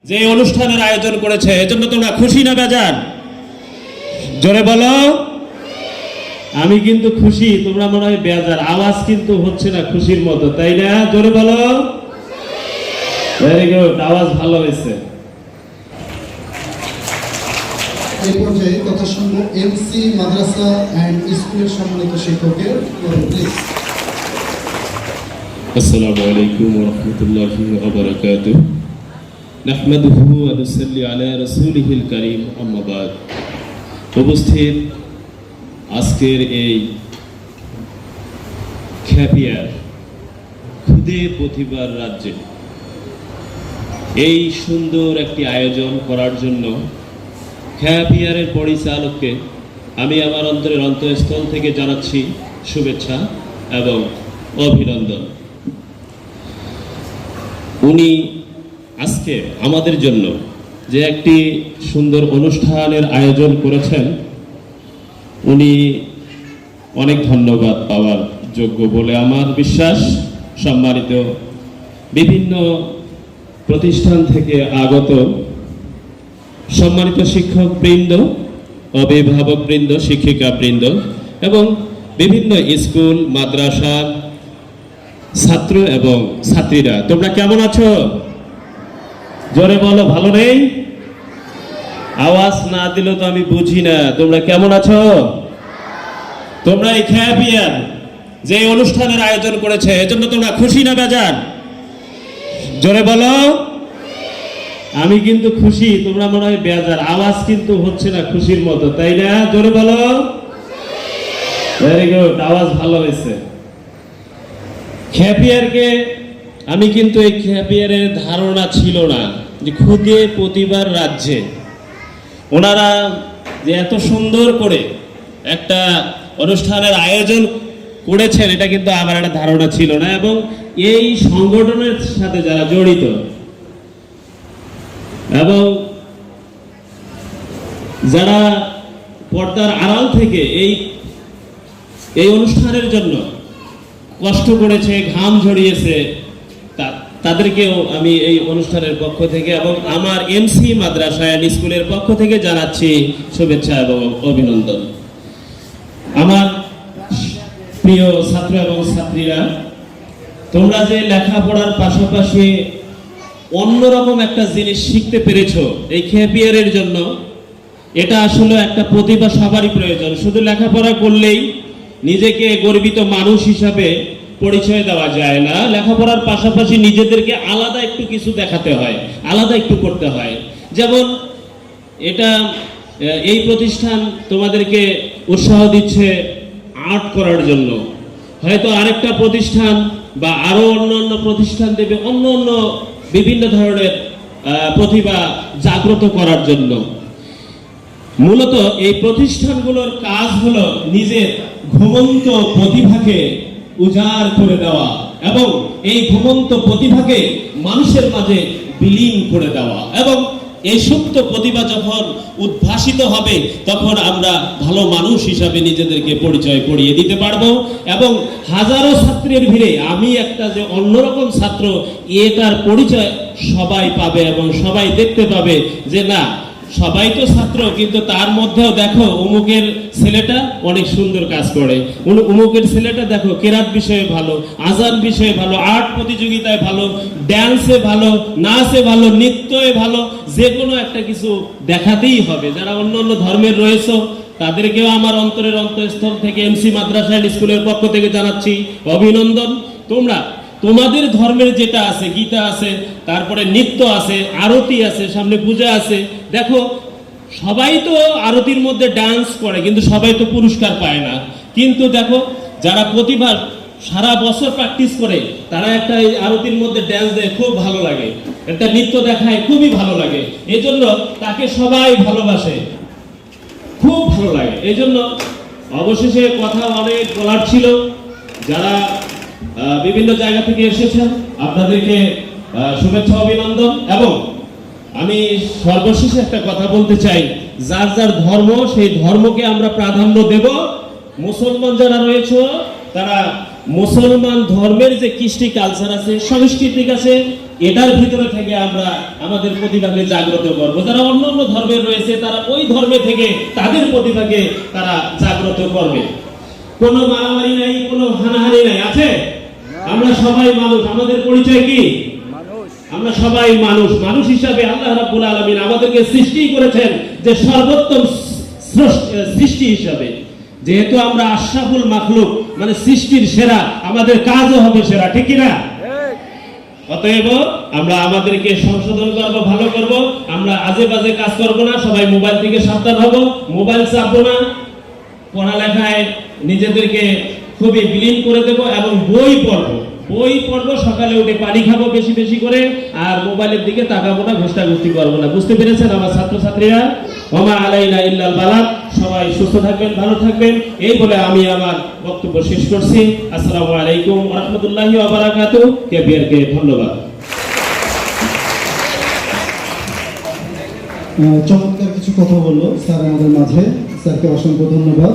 যে অনুষ্ঠানের আয়োজন করেছে এজন্য তোমরা খুশি না বেজার? জোরে বলো। আমি কিন্তু খুশি, তোমরা মনে হয় বেজার। আওয়াজ কিন্তু হচ্ছে না খুশির মতো, তাই না? জোরে বলো। ভেরি গুড, আওয়াজ ভালো হয়েছে। এই পর্যায়ে কথা শুনবো এমসি মাদ্রাসা এন্ড স্কুলের সম্মানিত শিক্ষকের প্লিজ। আসসালামু আলাইকুম ওয়া রাহমাতুল্লাহি ওয়া বারাকাতুহু। নাহমাদুহু ওয়া নুসাল্লি আলা রাসূলিহিল কারীম, আম্মা বাদ। উপস্থিত আজকের এই খ্যাপিয়ার খুদে প্রতিভার রাজ্যে এই সুন্দর একটি আয়োজন করার জন্য খ্যাপিয়ারের পরিচালককে আমি আমার অন্তরের অন্তঃস্থল থেকে জানাচ্ছি শুভেচ্ছা এবং অভিনন্দন। উনি আজকে আমাদের জন্য যে একটি সুন্দর অনুষ্ঠানের আয়োজন করেছেন, উনি অনেক ধন্যবাদ পাওয়ার যোগ্য বলে আমার বিশ্বাস। সম্মানিত বিভিন্ন প্রতিষ্ঠান থেকে আগত সম্মানিত শিক্ষকবৃন্দ, অভিভাবকবৃন্দ, শিক্ষিকাবৃন্দ এবং বিভিন্ন স্কুল মাদ্রাসা ছাত্র এবং ছাত্রীরা, তোমরা কেমন আছো? জোরে বলো। ভালো নেই? আওয়াজ না দিলে তো আমি বুঝি না। তোমরা কেমন আছো? তোমরা এই খ্যাপিয়ার যে অনুষ্ঠানের আয়োজন করেছে এজন্য তোমরা খুশি না বেজার? জোরে বলো। আমি কিন্তু খুশি, তোমরা মনে হয় বেজার। আওয়াজ কিন্তু হচ্ছে না খুশির মতো, তাই না? জোরে বলো। ভেরি গুড, আওয়াজ ভালো হয়েছে। খ্যাপিয়ারকে আমি কিন্তু এই খ্যাপিয়ারের ধারণা ছিল না যে খুদে প্রতিভার রাজ্যে ওনারা যে এত সুন্দর করে একটা অনুষ্ঠানের আয়োজন করেছেন, এটা কিন্তু আমার একটা ধারণা ছিল না। এবং এই সংগঠনের সাথে যারা জড়িত এবং যারা পর্দার আড়াল থেকে এই অনুষ্ঠানের জন্য কষ্ট করেছে, ঘাম ঝরিয়েছে, তাদেরকেও আমি এই অনুষ্ঠানের পক্ষ থেকে এবং আমার এমসি মাদ্রাসা এন্ড স্কুলের পক্ষ থেকে জানাচ্ছি শুভেচ্ছা এবং অভিনন্দন। আমার প্রিয় ছাত্র এবং ছাত্রীরা, তোমরা যে লেখাপড়ার পাশাপাশি অন্যরকম একটা জিনিস শিখতে পেরেছো এই খ্যাপিয়ারের জন্য, এটা আসলে একটা প্রতিভা সবারই প্রয়োজন। শুধু লেখাপড়া করলেই নিজেকে গর্বিত মানুষ হিসাবে পরিচয় দেওয়া যায় না। লেখাপড়ার পাশাপাশি নিজেদেরকে আলাদা একটু কিছু দেখাতে হয়, আলাদা একটু করতে হয়। যেমন এই প্রতিষ্ঠান তোমাদেরকে উৎসাহ দিচ্ছে আর্ট করার জন্য, হয়তো আরেকটা প্রতিষ্ঠান বা আরো অন্যান্য প্রতিষ্ঠান দেবে অন্য অন্য বিভিন্ন ধরনের প্রতিভা জাগ্রত করার জন্য। মূলত এই প্রতিষ্ঠানগুলোর কাজ হলো নিজের ঘুমন্ত প্রতিভাকে উজাড় করে দেওয়া এবং এই ঘুমন্ত প্রতিভাকে মানুষের মাঝে বিলীন করে দেওয়া। এবং এই সুপ্ত প্রতিভা যখন উদ্ভাসিত হবে তখন আমরা ভালো মানুষ হিসাবে নিজেদেরকে পরিচয় করিয়ে দিতে পারবো। এবং হাজারো ছাত্রের ভিড়ে আমি একটা যে অন্যরকম ছাত্র, এটার পরিচয় সবাই পাবে এবং সবাই দেখতে পাবে যে না, সবাই তো ছাত্র, কিন্তু তার মধ্যেও দেখো অমুকের ছেলেটা অনেক সুন্দর কাজ করে, অমুকের ছেলেটা দেখো কেরাত বিষয়ে ভালো, আজান বিষয়ে ভালো, আর্ট প্রতিযোগিতায় ভালো, ড্যান্সে ভালো, নাচে ভালো, নৃত্যে ভালো, যে কোনো একটা কিছু দেখাতেই হবে। যারা অন্য অন্য ধর্মের রয়েছে তাদেরকেও আমার অন্তরের অন্তঃস্থল থেকে এমসি মাদ্রাসা এন্ড স্কুলের পক্ষ থেকে জানাচ্ছি অভিনন্দন। তোমাদের ধর্মের যেটা আছে, গীতা আছে, তারপরে নৃত্য আছে, আরতি আছে, সামনে পূজা আছে। দেখো সবাই তো আরতির মধ্যে ডান্স করে, কিন্তু সবাই তো পুরস্কার পায় না। কিন্তু দেখো যারা প্রতিভা সারা বছর প্র্যাকটিস করে, তারা একটা এই আরতির মধ্যে ডান্স দেয়, খুব ভালো লাগে, একটা নৃত্য দেখায়, খুবই ভালো লাগে। এজন্য তাকে সবাই ভালোবাসে, খুব ভালো লাগে। এজন্য অবশেষে কথা অনেক বলার ছিল। যারা বিভিন্ন জায়গা থেকে এসেছেন আপনাদেরকে শুভেচ্ছা অভিনন্দন। এবং আমি সর্বশেষে একটা কথা বলতে চাই, যার যার ধর্ম সেই ধর্মকে আমরা প্রাধান্য দেব। মুসলমান যারা রয়েছে তারা মুসলমান ধর্মের যে কৃষ্টি কালচার আছে, সাংস্কৃতিক আছে, এটার ভিতরে থেকে আমরা আমাদের প্রতিভাকে জাগ্রত করবো। যারা অন্য অন্য ধর্মের রয়েছে তারা ওই ধর্মে থেকে তাদের প্রতিভাকে তারা জাগ্রত করবে। কোনো মারামারি নাই, কোনো হানাহানি নাই, আছে? আমরা সবাই মানুষ। আমাদের পরিচয় কি? আমরা সবাই মানুষ। মানুষ হিসাবে আল্লাহ রাব্বুল আলামিন আমাদেরকে সৃষ্টি করেছেন যে সর্বোত্তম সৃষ্টি হিসাবে। যেহেতু আমরা আশরাফুল মাখলুক, মানে সৃষ্টির সেরা, আমাদের কাজও হবে সেরা, ঠিক কি না? অতএব আমরা আমাদেরকে সংশোধন করব, ভালো করব। আমরা আজে বাজে কাজ করব না, সবাই মোবাইল থেকে সাবধান হব, মোবাইল চাপবো না, পড়ালেখায় নিজেদেরকে খুবই বিলীন করে দেব এবং বই পড়বো, সকালে উঠে পানি খাবো বেশি বেশি করে, আর মোবাইলের দিকে তাকাবো না, ঘোষণাঘুষ্টি করবো না। বুঝতে পেরেছেন আমার ছাত্রছাত্রীরা? ওমা আলাইনা ইল্লাল বালাগ। সবাই সুস্থ থাকবেন, ভালো থাকবেন, এই বলে আমি আমার বক্তব্য শেষ করছি। আসসালামু আলাইকুম ওয়া রাহমাতুল্লাহি ওয়া বারাকাতুহু। কেবিআরকে ধন্যবাদ। চমৎকার কিছু কথা বললো স্যার আমাদের মাঝে। স্যারকে অসংখ্য ধন্যবাদ।